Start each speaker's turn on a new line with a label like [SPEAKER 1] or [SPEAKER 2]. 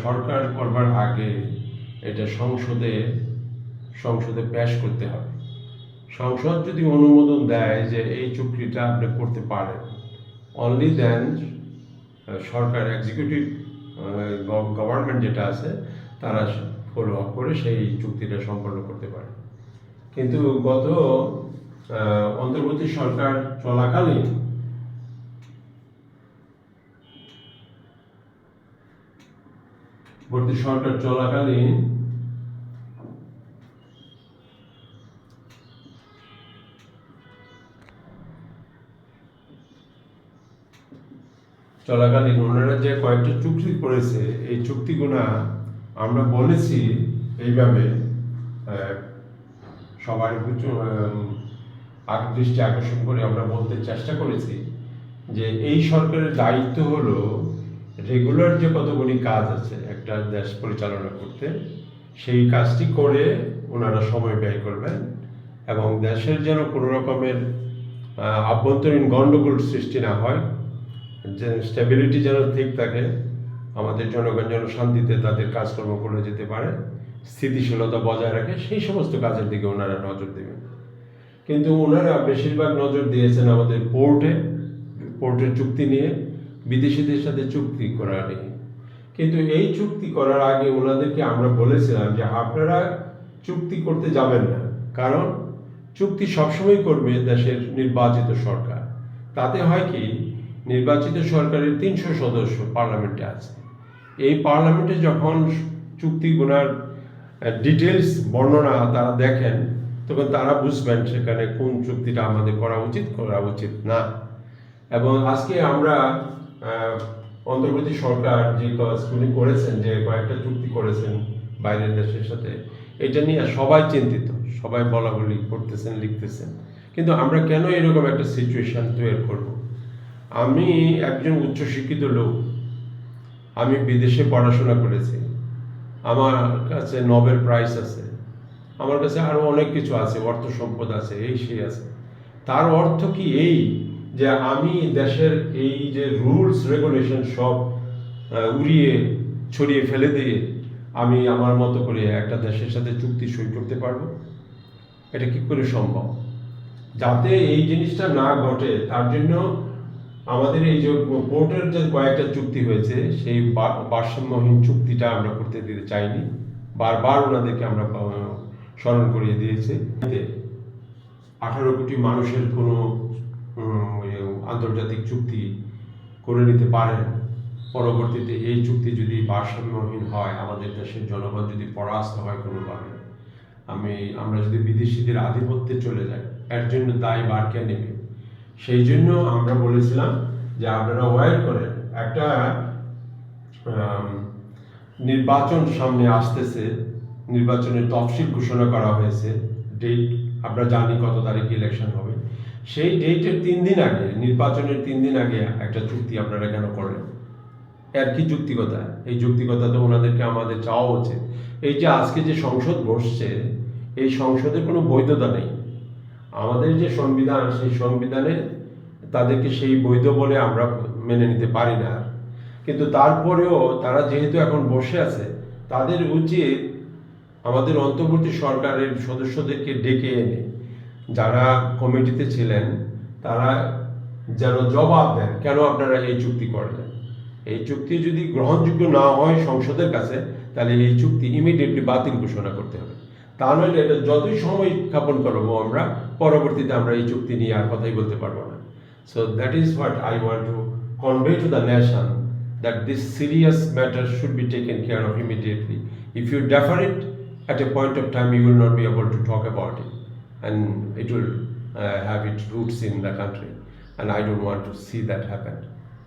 [SPEAKER 1] সরকার করবার আগে এটা সংসদে পেশ করতে হবে। সংসদ যদি অনুমোদন দেয় যে এই চুক্তিটা আপনি করতে পারেন, অনলি দেন সরকার এক্সিকিউটিভ গভর্নমেন্ট যেটা আছে তারা ফলো আপ করে সেই চুক্তিটা সম্পন্ন করতে পারে। কিন্তু গত অন্তর্বর্তী সরকার চলাকালীন ওনারা যে কয়েকটা চুক্তি করেছে, এই চুক্তিগুলো আমরা বলেছি এইভাবে সবার দৃষ্টি আকর্ষণ করে আমরা বলতে চেষ্টা করেছি যে এই সরকারের দায়িত্ব হলো রেগুলার যে কতগুলি কাজ আছে একটা দেশ পরিচালনা করতে, সেই কাজটি করে ওনারা সময় ব্যয় করবেন এবং দেশের যেন কোনো রকমের আভ্যন্তরীণ গণ্ডগোল সৃষ্টি না হয়, যে স্টেবিলিটি যেন ঠিক থাকে, আমাদের জনগণ যেন শান্তিতে তাদের কাজকর্ম করে যেতে পারে, স্থিতিশীলতা বজায় রাখে, সেই সমস্ত কাজের দিকে ওনারা নজর দেবেন। কিন্তু ওনারা বেশিরভাগ নজর দিয়েছেন আমাদের পোর্টের চুক্তি নিয়ে, বিদেশিদের সাথে চুক্তি করা নিয়ে। কিন্তু এই চুক্তি করার আগে ওনাদেরকে আমরা বলেছিলাম যে আপনারা চুক্তি করতে যাবেন না, কারণ চুক্তি সবসময় করবে দেশের নির্বাচিত সরকার। তাতে হয় কি, নির্বাচিত সরকারের 300 সদস্য পার্লামেন্টে আছে। এই পার্লামেন্টে যখন চুক্তিগুলোর ডিটেলস বর্ণনা তারা দেখেন, তখন তারা বুঝবেন সেখানে কোন চুক্তিটা আমাদের করা উচিত না। এবং আজকে আমরা অন্তর্বর্তী সরকার যে কাজগুলি করেছেন, যে কয়েকটা চুক্তি করেছেন বাইরের দেশের সাথে, এটা নিয়ে সবাই চিন্তিত, সবাই বলা বলি করতেছেন, লিখতেছেন। কিন্তু আমরা কেন এরকম একটা সিচুয়েশন তৈরি করব? আমি একজন উচ্চশিক্ষিত লোক, আমি বিদেশে পড়াশোনা করেছি, আমার কাছে নোবেল প্রাইজ আছে, আমার কাছে আরও অনেক কিছু আছে, অর্থ সম্পদ আছে, এই সেই আছে। তার অর্থ কি এই যে আমি দেশের এই যে রুলস রেগুলেশন সব উড়িয়ে ছড়িয়ে ফেলে দিয়ে আমি আমার মতো করে একটা দেশের সাথে চুক্তি সই করতে পারবো? এটা কি করে সম্ভব? যাতে এই জিনিসটা না ঘটে তার জন্য আমাদের এই যে পোর্টের যে কয়েকটা চুক্তি হয়েছে, সেই ভারসাম্যহীন চুক্তিটা আমরা করতে দিতে চাইনি। বারবার ওনাদেরকে আমরা স্মরণ করিয়ে দিয়েছি। 18 কোটি মানুষের কোনো আন্তর্জাতিক চুক্তি করে নিতে পারেন, পরবর্তীতে এই চুক্তি যদি ভারসাম্যহীন হয়, আমাদের দেশের জনগণ যদি পরাস্ত হয় কোনোভাবে, আমরা যদি বিদেশিদের আধিপত্যে চলে যাই, এর জন্য দায়ভার কে নেবে? সেই জন্য আমরা বলেছিলাম যে আপনারা ওয়েট করেন, একটা নির্বাচন সামনে আসতেছে, নির্বাচনের তফসিল ঘোষণা করা হয়েছে, ডেট আমরা জানি কত তারিখে ইলেকশন হবে। সেই ডেটের 3 দিন আগে, নির্বাচনের 3 দিন আগে একটা চুক্তি আপনারা কেন করেন? এর কি যুক্তিকতা? এই যুক্তিকতা তো ওনাদেরকে আমাদের চাওয়া উচিত। এই যে আজকে যে সংসদ বসছে, এই সংসদের কোনো বৈধতা নেই। আমাদের যে সংবিধান, সেই সংবিধানে তাদেরকে সেই বৈধ বলে আমরা মেনে নিতে পারি না। কিন্তু তারপরেও তারা যেহেতু এখন বসে আছে, তাদের উচিত আমাদের অন্তর্বর্তী সরকারের সদস্যদেরকে ডেকে এনে, যারা কমিটিতে ছিলেন, তারা যেন জবাব দেন কেন আপনারা এই চুক্তি করলেন। এই চুক্তি যদি গ্রহণযোগ্য না হয় সংসদের কাছে, তাহলে এই চুক্তি ইমিডিয়েটলি বাতিল ঘোষণা করতে হবে। তা নইলে এটা যতই সময় ক্ষেপণ করবো আমরা, পরবর্তীতে আমরা এই চুক্তি নিয়ে আর কথাই বলতে পারবো না। So that is what I want to convey to the nation, that this serious matter should be taken care of immediately. If you defer it, at a point of time you will not be able to talk about it, and it will have its roots in the country, and I don't want to see that happen.